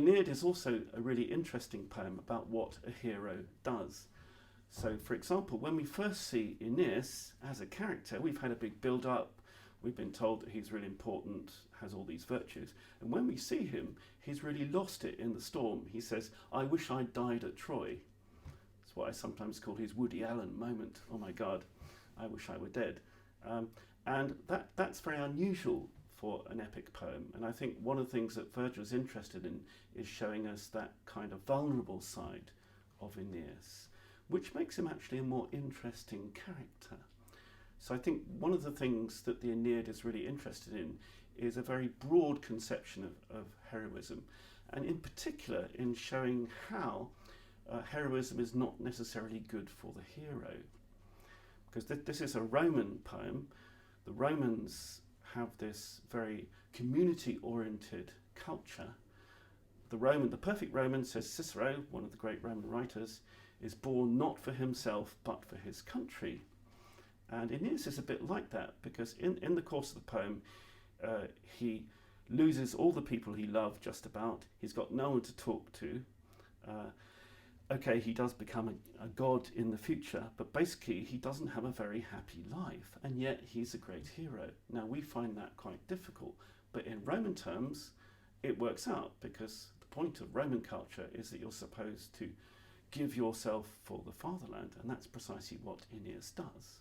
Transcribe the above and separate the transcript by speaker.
Speaker 1: Aeneid is also a really interesting poem about what a hero does. So, for example, when we first see Aeneas as a character, we've had a big build-up. We've been told that he's really important, has all these virtues. And when we see him, he's really lost it in the storm. He says, "I wish I'd died at Troy." That's what I sometimes call his Woody Allen moment. Oh my God, I wish I were dead. And that's very unusual for an epic poem. And I think one of the things that Virgil's interested in is showing us that kind of vulnerable side of Aeneas, which makes him actually a more interesting character. So I think one of the things that the Aeneid is really interested in is a very broad conception of heroism, and in particular in showing how heroism is not necessarily good for the hero. Because this is a Roman poem. The Romans have this very community-oriented culture. The perfect Roman, says Cicero, one of the great Roman writers, is born not for himself but for his country. And Aeneas is a bit like that, because in the course of the poem, he loses all the people he loved just about. He's got no one to talk to. Okay, he does become a god in the future, but basically he doesn't have a very happy life, and yet he's a great hero. Now, we find that quite difficult, but in Roman terms, it works out, because the point of Roman culture is that you're supposed to give yourself for the fatherland, and that's precisely what Aeneas does.